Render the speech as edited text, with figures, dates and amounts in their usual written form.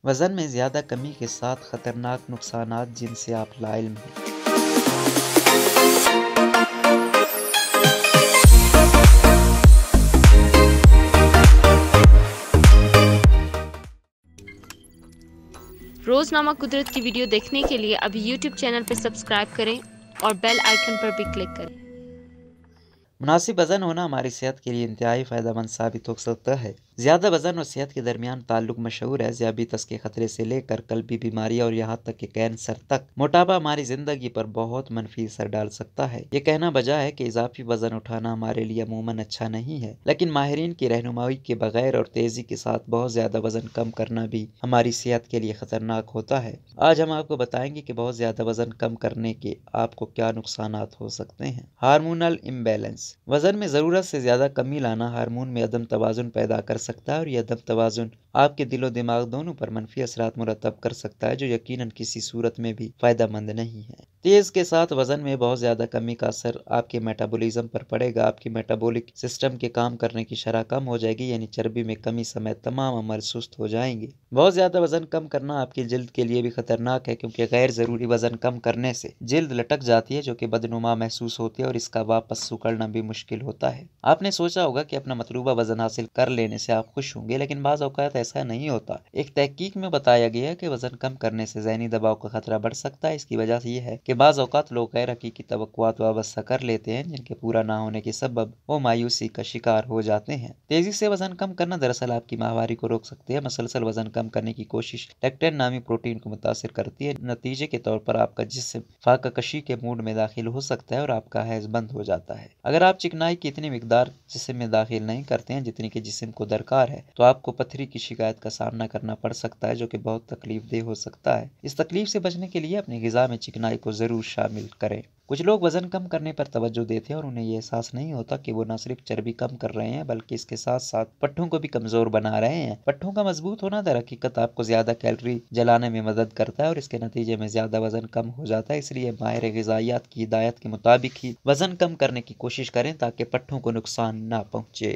وزن میں زیادہ کمی کے ساتھ خطرناک نقصانات جن سے آپ لاعلم ہیں۔ روزنامہ قدرت کی ویڈیو دیکھنے کے لیے ابھی یوٹیوب چینل پر سبسکرائب کریں اور بیل آئیکن پر بھی کلک کریں۔ مناسب وزن ہونا ہماری صحت کے لیے انتہائی فائدہ مند ثابت ہو سکتا ہے۔ زیادہ وزن اور صحت کے درمیان تعلق مشہور ہے۔ ذیابیطس کے خطرے سے لے کر قلبی بیماریاں اور یہاں تک کہ کینسر تک۔ موٹاپا ہماری زندگی پر بہت منفی اثر ڈال سکتا ہے۔ یہ کہنا بجا ہے کہ اضافی وزن اٹھانا ہمارے لیے عموماً اچھا نہیں ہے، لیکن ماہرین کی رہنمائی کے بغیر اور تیزی کے ساتھ بہت زیادہ وزن کم کرنا بھی ہماری صحت کے لیے خطرناک ہوتا ہے۔ آج ہم آپ کو بتائیں گے کہ بہت زیادہ وزن کم کرنے کے آپ کو کیا نقصانات ہو سکتے ہیں۔ Hormonal imbalance. وزن میں ضرورت سے زیادہ کمی لانا ہارمون میں عدم توازن پیدا کر سکتا ہے، اور یہ عدم توازن آپ کے دل و دماغ دونوں پر منفی اثرات مرتب کر سکتا ہے، جو یقیناً کسی صورت میں بھی فائدہ مند نہیں ہے۔ تیز کے ساتھ وزن میں بہت زیادہ کمی کا اثر آپ کے میٹابولزم پر پڑے گا۔ آپ کی میٹابولک سسٹم کے کام کرنے کی شرح کم ہو جائے گی، یعنی چربی میں کمی سمیت تمام عمل سست ہو جائیں گے۔ بہت زیادہ وزن کم کرنا آپ کی جلد کے لیے بھی خطرناک ہے، کیونکہ غیر ضروری وزن کم کرنے سے جلد لٹک جاتی ہے، جو کہ بدنما محسوس ہوتی ہے، اور اس کا واپس سکڑنا بھی مشکل ہوتا ہے۔ آپ نے سوچا ہوگا کہ اپنا مطلوبہ وزن حاصل کر لینے سے آپ خوش ہوں گے، لیکن بعض اوقات ایسا نہیں ہوتا۔ ایک تحقیق میں بتایا گیا ہے کہ وزن کم کرنے سے ذہنی دباؤ کا خطرہ بڑھ سکتا ہے۔ اس کی وجہ یہ ہے کہ بعض اوقات لوگ غیر حقیقی توقعات وابستہ کر لیتے ہیں، جن کے پورا نہ ہونے کے سبب وہ مایوسی کا شکار ہو جاتے ہیں۔ تیزی سے وزن کم کرنا دراصل آپ کی ماہواری کو روک سکتے ہیں۔ مسلسل وزن کم کرنے کی کوشش لیکٹین نامی پروٹین کو متاثر کرتی ہے۔ نتیجے کے طور پر آپ کا جسم فاقہ کشی کے موڈ میں داخل ہو سکتا ہے، اور آپ کا حیض بند ہو جاتا ہے۔ اگر آپ چکنائی کی اتنی مقدار جسم میں داخل نہیں کرتے ہیں جتنی کہ جسم کو درکار ہے، تو آپ کو پتھری کی شکایت کا سامنا کرنا پڑ سکتا ہے، جو کہ بہت تکلیف دہ ہو سکتا ہے۔ اس تکلیف سے بچنے کے لیے اپنی غذا میں چکنائی کو ضرور شامل کریں۔ کچھ لوگ وزن کم کرنے پر توجہ دیتے ہیں اور انہیں یہ احساس نہیں ہوتا کہ وہ نہ صرف چربی کم کر رہے ہیں بلکہ اس کے ساتھ ساتھ پٹھوں کو بھی کمزور بنا رہے ہیں۔ پٹھوں کا مضبوط ہونا در حقیقت آپ کو زیادہ کیلوری جلانے میں مدد کرتا ہے، اور اس کے نتیجے میں زیادہ وزن کم ہو جاتا ہے۔ اس لیے ماہر غذائیت کی ہدایت کے مطابق ہی وزن کم کرنے کی کوشش کریں تاکہ پٹھوں کو نقصان نہ پہنچے۔